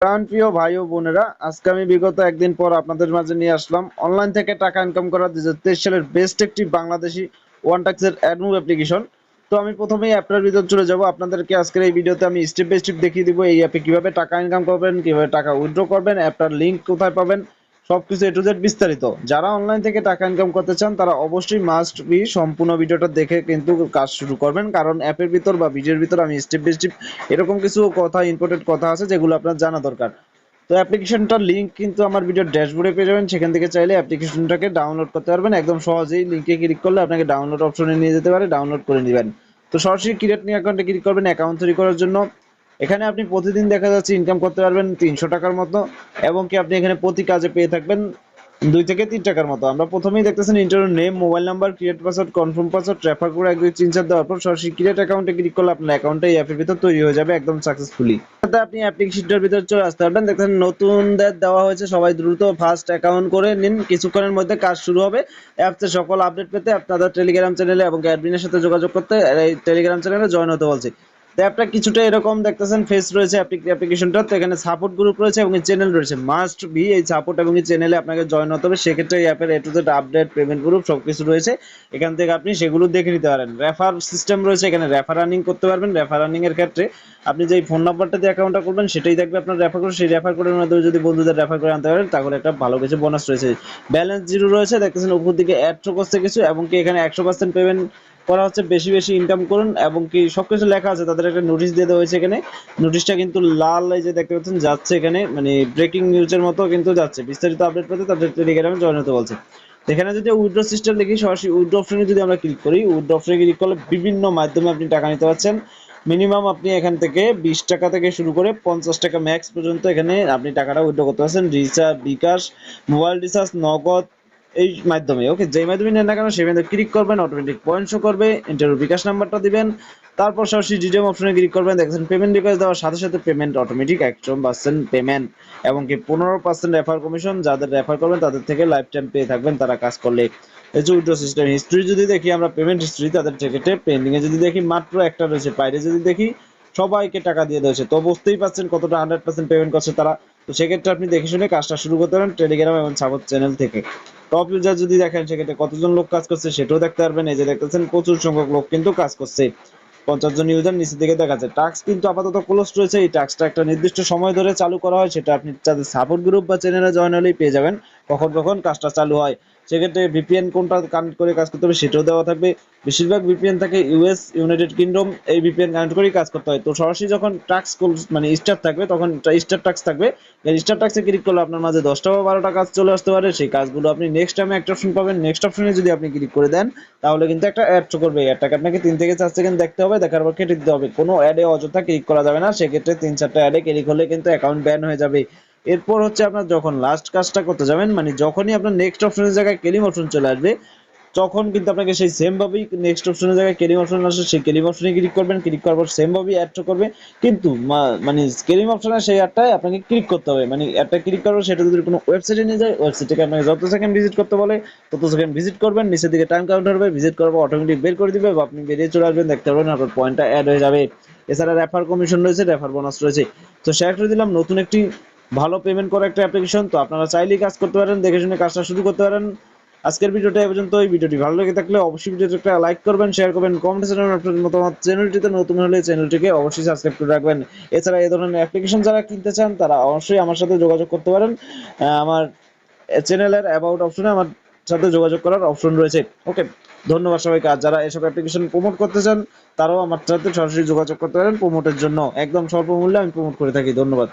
প্রিয় ভাই ও বোনেরা, আজকে আমি বিগত একদিন পর আপনাদের মাঝে নিয়ে আসলাম অনলাইন থেকে টাকা ইনকাম করা 2023 সালের বেস্ট একটি বাংলাদেশি ওয়ান টাক্সের অ্যাডমুভ অ্যাপ্লিকেশন। তো আমি প্রথমেই অ্যাপটার ভিতর চলে যাব। আপনাদেরকে আজকের এই ভিডিওতে আমি স্টেপ বাই স্টেপ দেখিয়ে দিব এই অ্যাপে কিভাবে টাকা ইনকাম করবেন, কিভাবে টাকা উইথড্র করবেন, অ্যাপটার লিঙ্ক কোথায় পাবেন, সবকিছু এ টু জেড বিস্তারিত। যারা অনলাইন থেকে টাকা ইনকাম করতে চান তারা অবশ্যই মাস্ট বি সম্পূর্ণ ভিডিওটা দেখে কিন্তু কাজ শুরু করবেন, কারণ অ্যাপের ভিতর বা ভিডিওর ভিতর আমি স্টেপ বাই স্টেপ এরকম কিছু কথা, ইম্পর্টেন্ট কথা আছে যেগুলো আপনার জানা দরকার। তো অ্যাপ্লিকেশনটার লিঙ্ক কিন্তু আমার ভিডিওর ড্যাশবোর্ডে পেয়ে যাবেন, সেখান থেকে চাইলে অ্যাপ্লিকেশনটাকে ডাউনলোড করতে পারবেন। একদম সহজেই লিঙ্কে ক্লিক করলে আপনাকে ডাউনলোড অপশনে নিয়ে যেতে পারে, ডাউনলোড করে নেবেন। তো সরাসরি ক্রিয়েট নিউ অ্যাকাউন্টে ক্লিক করবেন অ্যাকাউন্ট তৈরি করার জন্য। এখানে আপনি প্রতিদিন দেখা যাচ্ছে ইনকাম করতে পারবেন 300 টাকার মতো, এবং কি আপনি এখানে প্রতি কাজে পেয়ে থাকবেন 2 থেকে 3 টাকার মতো। আমরা প্রথমেই দেখতেছেন interview name, mobile number, create password, confirm password, refer করে 1 2 3 4 দেওয়ার পর সরাসরি ক্রিয়েট অ্যাকাউন্টে ক্লিক করলে আপনার অ্যাকাউন্টটা এই অ্যাপের ভিতর তৈরি হয়ে যাবে একদম সাকসেসফুলি। সাথে আপনি অ্যাপ্লিকেশনটার ভিতর চলে আসতে পারবেন। দেখেন নতুনদের দেওয়া হয়েছে, সবাই দ্রুত ফার্স্ট অ্যাকাউন্ট করে নিন, কিছুক্ষণের মধ্যে কাজ শুরু হবে। অ্যাপসের সকল আপডেট পেতে আপনাদের টেলিগ্রাম চ্যানেলে এবং অ্যাডমিনের সাথে যোগাযোগ করতে এই টেলিগ্রাম চ্যানেলে জয়েন হতে বলছি। তো অ্যাপটা কিছুটা এরকম দেখতেছেন, ফেস রয়েছে অ্যাপ্লিকেশনটা। তো এখানে সাপোর্ট গ্রুপ রয়েছে এবং চ্যানেল রয়েছে। মাস্ট বি এই সাপোর্ট এবং এই চ্যানেলে আপনাকে জয়েন হতে হবে, সেক্ষেত্রে এই অ্যাপের A to Z update, payment group সবকিছু রয়েছে। এখান থেকে আপনি সেগুলো দেখে নিতে পারেন। রেফার সিস্টেম রয়েছে, এখানে রেফার আর্নিং করতে পারবেন। রেফার আর্নিং এর ক্ষেত্রে আপনি যেই ফোন নাম্বারটা দিয়ে অ্যাকাউন্টটা করবেন সেটাই দেখবে আপনার রেফার করে, সেই রেফার কোডের মাধ্যমে যদি বন্ধুদের রেফার করে আনতে পারেন তাহলে একটা ভালো কিছু বোনাস রয়েছে। ব্যালেন্স জিরো রয়েছে, দেখতেছেন উপর দিকে অ্যাড শো করছে কিছু, এবং কি এখানে 100% পেমেন্ট করা হচ্ছে, বেশি বেশি ইনকাম করুন, এবং কি সবকিছু লেখা আছে। তাদের একটা নোটিশ দিয়ে দেওয়া হয়েছে এখানে। নোটিশটা কিন্তু লাল, এই যে দেখতে পাচ্ছেন যাচ্ছে এখানে, মানে ব্রেকিং নিউজের মতো কিন্তু যাচ্ছে। বিস্তারিত আপডেট পেতে তাদের টেলিগ্রামে জয়েন হতে বলছে। এখানে যদি উইথড্র সিস্টেম দেখি, সরাসরি উইথড্র অপশনে যদি আমরা ক্লিক করি, উইথড্র অপশনে ক্লিক করলে বিভিন্ন মাধ্যমে আপনি টাকা নিতে পারছেন। মিনিমাম আপনি এখান থেকে 20 টাকা থেকে শুরু করে 50 টাকা ম্যাক্স পর্যন্ত এখানে আপনি টাকাটা উইথড্র করতে পারছেন। রিচার্জ, বিকাশ, মোবাইল রিচার্জ, নগদ, এই মাধ্যমে। ওকে, যেই মাধ্যমে নেন না কেন সেই মাধ্যমে ক্লিক করবেন, অটোমেটিক পয়েন্ট শো করবে, ইন্টারভিউ বিকাশ নাম্বারটা দিবেন, তারপর সরাসরি ডিডিএম অপশনে ক্লিক করবেন। দেখছেন পেমেন্ট রিকোয়েস্ট দেওয়ার সাথে সাথে পেমেন্ট অটোমেটিক 100% পেমেন্ট, এবং কি 15% রেফার কমিশন। যাদের রেফার করবেন তাদের থেকে লাইফ টাইম পেয়ে থাকবেন তারা কাজ করলে। এই যে উইথড্র সিস্টেম হিস্ট্রি যদি দেখি আমরা, পেমেন্ট হিস্ট্রি তাদের টিকেটে পেন্ডিং এ যদি দেখি মাত্র একটা রয়েছে, বাইরে যদি দেখি সবাইকে টাকা দিয়ে দিয়েছে। তো বুঝতেই পারছেন কতটা 100% পেমেন্ট করছে তারা। তো সেক্ষেত্রে আপনি দেখে শুনে কাজটা শুরু করতে পারেন টেলিগ্রাম এবং সাপোর্ট চ্যানেল থেকে। টপ ইউজার যদি দেখেন সেক্ষেত্রে কতজন লোক কাজ করছে সেটাও দেখতে পারবেন। এই যে দেখতেছেন প্রচুর সংখ্যক লোক কিন্তু কাজ করছে, 50 জন ইউজার নিচের দিকে দেখা যাচ্ছে। টাস্ক কিন্তু আপাতত ক্লোজ রয়েছে। এই টাস্কটা একটা নির্দিষ্ট সময় ধরে চালু করা হয়, সেটা আপনি তাদের সাপোর্ট গ্রুপ বা চ্যানেলে জয়েন হলেই পেয়ে যাবেন কখন কখন কাজটা চালু হয়। সেক্ষেত্রে ভিপিএন কোনটা কানেক্ট করে কাজ করতে হবে সেটাও দেওয়া থাকবে। বেশিরভাগ ভিপিএন থাকে ইউএস, ইউনাইটেড কিংডম, এই ভিপিএন কানেক্ট করেই কাজ করতে হয়। তো সরাসরি যখন টাস্ক মানে স্টার্ট থাকবে তখন স্টার্ট টাস্ক থাকবে, স্টার টাক্সে ক্লিক করলে আপনার মাঝে 10টা বা 12টা কাজ চলে আসতে পারে। সেই কাজগুলো আপনি নেক্সট টাইমে একটা অপশন পাবেন, নেক্সট অপশনে যদি আপনি ক্লিক করে দেন তাহলে কিন্তু একটা অ্যাড শো করবে। অ্যাডটাকে আপনাকে 3 থেকে 4 সেকেন্ড দেখতে হবে, দেখার পর কেটে দিতে হবে। কোনো অ্যাডে অযথা ক্লিক করা যাবে না, সেক্ষেত্রে 3-4টা অ্যাডে ক্লিক হলে কিন্তু অ্যাকাউন্ট ব্যান হয়ে যাবে। এরপর হচ্ছে আপনার যখন লাস্ট কাজটা করতে যাবেন, মানে যখনই আপনার নেক্সট অপশনের জায়গায় ক্লেম অপশন চলে আসবে, তখন কিন্তু আপনাকে সেই সেম ভাবেই নেক্সট অপশনের জায়গায় ক্লেম অপশন আসে, সেই ক্লেম অপশনে ক্লিক করবেন। ক্লিক করার পর সেম ভাবেই অ্যাড শো করবে, কিন্তু মানে ক্লেম অপশনে সেই অ্যাডটায় আপনাকে ক্লিক করতে হবে। মানে অ্যাডটা ক্লিক করবে, সেটা যদি কোনো ওয়েবসাইটে নিয়ে যায়, ওয়েবসাইটে আপনাকে যত সেকেন্ড ভিজিট করতে বলে তত সেকেন্ড ভিজিট করবেন। নিচের দিকে টাইম কাউন্টার হবে, ভিজিট করার পর অটোমেটিক বের করে দিবে বা আপনি বেরিয়ে চলে আসবেন, দেখতে পারবেন আপনার পয়েন্টটা অ্যাড হয়ে যাবে। এছাড়া রেফার কমিশন রয়েছে, রেফার বোনাস রয়েছে। তো শেয়ার করে দিলাম নতুন একটি ভালো পেমেন্ট করা একটা অ্যাপ্লিকেশন। তো আপনারা চাইলেই কাজ করতে পারেন, দেখে শুনে কাজটা শুরু করতে পারেন। আজকের ভিডিওটা এই পর্যন্ত। এই ভিডিওটি ভালো লেগে থাকলে অবশ্যই ভিডিওটা একটা লাইক করবেন, শেয়ার করবেন, কমেন্টে জানাবেন আপনাদের মতামত। চ্যানেলটিতে নতুন হলে চ্যানেলটিকে অবশ্যই সাবস্ক্রাইব করে রাখবেন। এছাড়া এই ধরনের অ্যাপ্লিকেশন যারা কিনতে চান তারা অবশ্যই আমার সাথে যোগাযোগ করতে পারেন। আমার চ্যানেলের অ্যাবাউট অপশনে আমার সাথে যোগাযোগ করার অপশন রয়েছে। ওকে, ধন্যবাদ সবাইকে। আর যারা এসব অ্যাপ্লিকেশন প্রমোট করতে চান তারাও আমার সাথে সরাসরি যোগাযোগ করতে পারেন প্রমোটের জন্য। একদম স্বল্প মূল্যে আমি প্রমোট করে থাকি। ধন্যবাদ।